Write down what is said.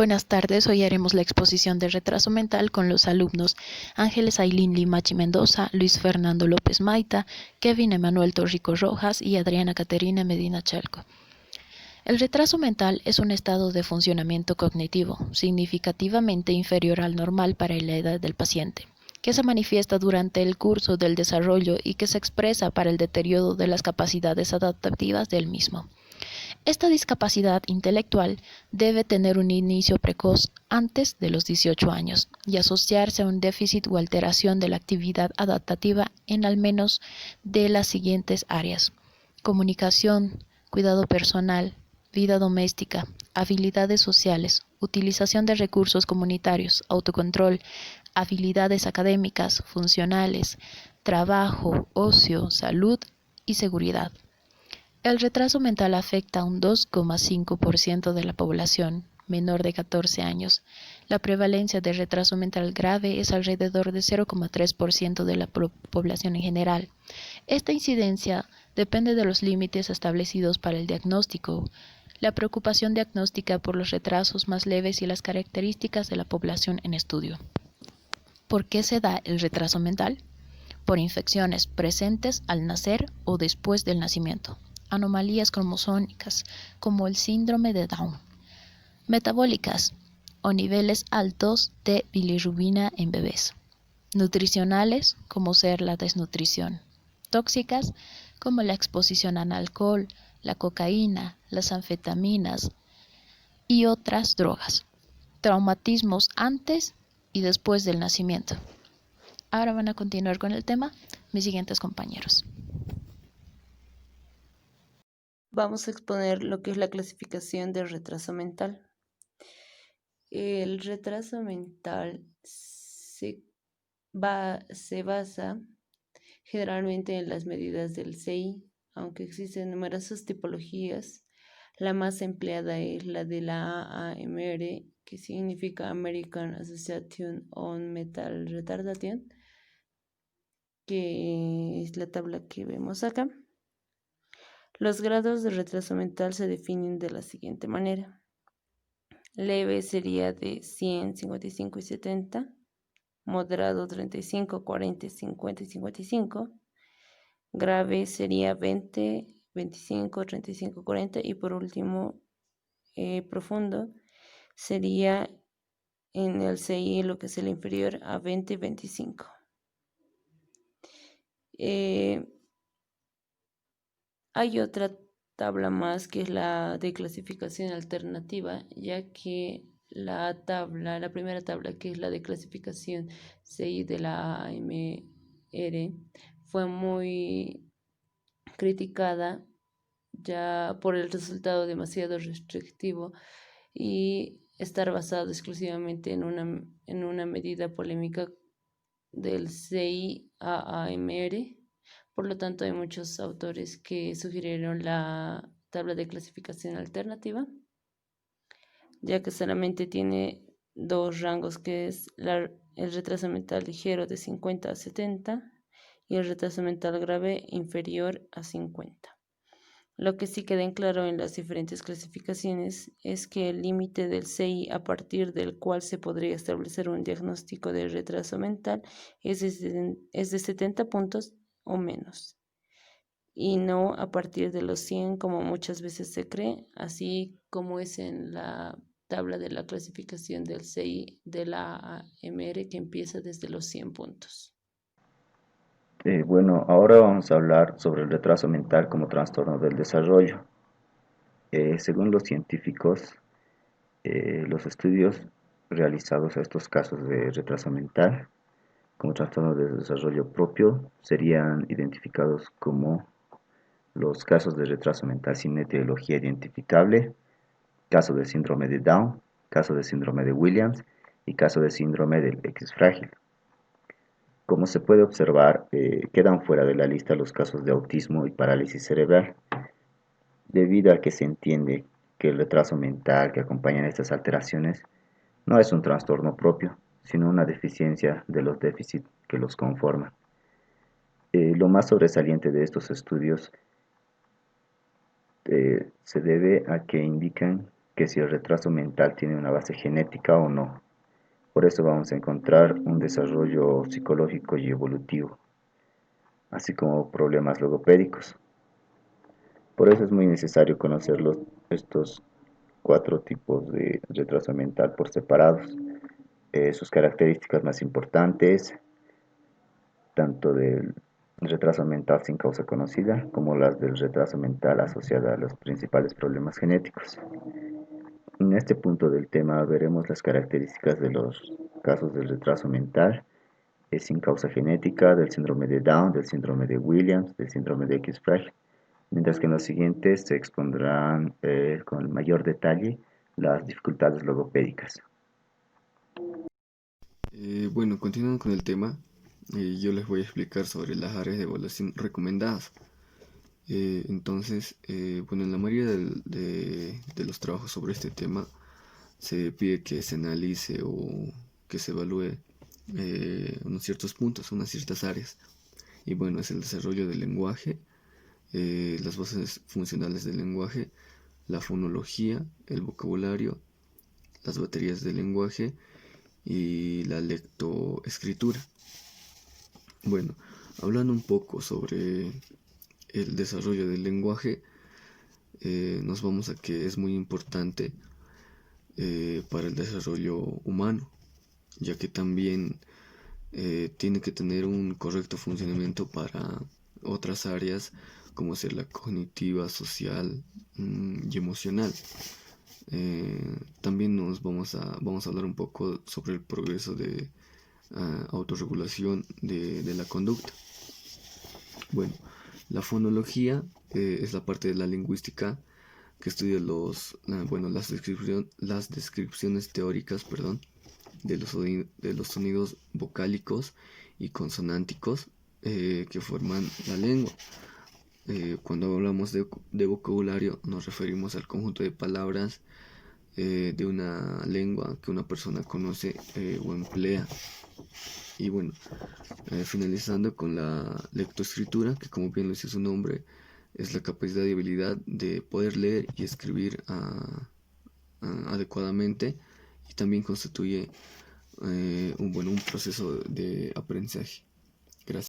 Buenas tardes, hoy haremos la exposición de retraso mental con los alumnos Ángeles Ailín Limachi Mendoza, Luis Fernando López Maita, Kevin Emanuel Torrico Rojas y Adriana Caterina Medina Chalco. El retraso mental es un estado de funcionamiento cognitivo significativamente inferior al normal para la edad del paciente, que se manifiesta durante el curso del desarrollo y que se expresa para el deterioro de las capacidades adaptativas del mismo. Esta discapacidad intelectual debe tener un inicio precoz antes de los 18 años y asociarse a un déficit o alteración de la actividad adaptativa en al menos de las siguientes áreas: comunicación, cuidado personal, vida doméstica, habilidades sociales, utilización de recursos comunitarios, autocontrol, habilidades académicas, funcionales, trabajo, ocio, salud y seguridad. El retraso mental afecta a un 2,5% de la población menor de 14 años. La prevalencia de retraso mental grave es alrededor de 0,3% de la población en general. Esta incidencia depende de los límites establecidos para el diagnóstico, la preocupación diagnóstica por los retrasos más leves y las características de la población en estudio. ¿Por qué se da el retraso mental? Por infecciones presentes al nacer o después del nacimiento, anomalías cromosómicas como el síndrome de Down, metabólicas o niveles altos de bilirrubina en bebés, nutricionales como ser la desnutrición, tóxicas como la exposición al alcohol, la cocaína, las anfetaminas y otras drogas, traumatismos antes y después del nacimiento. Ahora van a continuar con el tema mis siguientes compañeros. Vamos a exponer lo que es la clasificación del retraso mental. El retraso mental se basa generalmente en las medidas del CI, aunque existen numerosas tipologías. La más empleada es la de la AMR, que significa American Association on Mental Retardation, que es la tabla que vemos acá. Los grados de retraso mental se definen de la siguiente manera. Leve sería de 100, 55 y 70. Moderado 35, 40, 50 y 55. Grave sería 20, 25, 35, 40. Y por último, profundo sería en el CI lo que es el inferior a 20 y 25. Hay otra tabla más que es la de clasificación alternativa, ya que la primera tabla, que es la de clasificación CI de la AMR, fue muy criticada ya por el resultado demasiado restrictivo y estar basado exclusivamente en una medida polémica del CI-AAMR. Por lo tanto, hay muchos autores que sugirieron la tabla de clasificación alternativa, ya que solamente tiene dos rangos, que es el retraso mental ligero de 50 a 70 y el retraso mental grave inferior a 50. Lo que sí queda en claro en las diferentes clasificaciones es que el límite del CI a partir del cual se podría establecer un diagnóstico de retraso mental es de 70 puntos o menos, y no a partir de los 100 como muchas veces se cree, así como es en la tabla de la clasificación del CI de la AMR, que empieza desde los 100 puntos. Bueno, ahora vamos a hablar sobre el retraso mental como trastorno del desarrollo. Según los científicos, los estudios realizados a estos casos de retraso mental como trastorno del desarrollo propio serían identificados como los casos de retraso mental sin etiología identificable, caso de síndrome de Down, caso de síndrome de Williams y caso de síndrome del X frágil. Como se puede observar, quedan fuera de la lista los casos de autismo y parálisis cerebral, debido a que se entiende que el retraso mental que acompaña estas alteraciones no es un trastorno propio, sino una deficiencia de los déficits que los conforman. Lo más sobresaliente de estos estudios se debe a que indican que si el retraso mental tiene una base genética o no. Por eso vamos a encontrar un desarrollo psicológico y evolutivo, así como problemas logopédicos. Por eso es muy necesario conocer estos 4 tipos de retraso mental por separados, sus características más importantes, tanto del retraso mental sin causa conocida como las del retraso mental asociado a los principales problemas genéticos. En este punto del tema veremos las características de los casos del retraso mental sin causa genética, del síndrome de Down, del síndrome de Williams, del síndrome de X frágil, mientras que en los siguientes se expondrán con mayor detalle las dificultades logopédicas. Bueno, continuando con el tema, yo les voy a explicar sobre las áreas de evaluación recomendadas. Entonces, bueno, en la mayoría de los trabajos sobre este tema se pide que se analice o que se evalúe unos ciertos puntos, unas ciertas áreas. Y bueno, es el desarrollo del lenguaje, las bases funcionales del lenguaje, la fonología, el vocabulario, las baterías del lenguaje y la lectoescritura. Bueno, hablando un poco sobre el desarrollo del lenguaje, nos vamos a que es muy importante para el desarrollo humano, ya que también tiene que tener un correcto funcionamiento para otras áreas como ser la cognitiva, social y emocional. También vamos a hablar un poco sobre el progreso de autorregulación de la conducta. Bueno, la fonología es la parte de la lingüística que estudia las descripciones teóricas, de los sonidos vocálicos y consonánticos que forman la lengua. Cuando hablamos de vocabulario nos referimos al conjunto de palabras de una lengua que una persona conoce o emplea. Y bueno, finalizando con la lectoescritura, que como bien lo dice su nombre, es la capacidad y habilidad de poder leer y escribir adecuadamente, y también constituye un proceso de aprendizaje.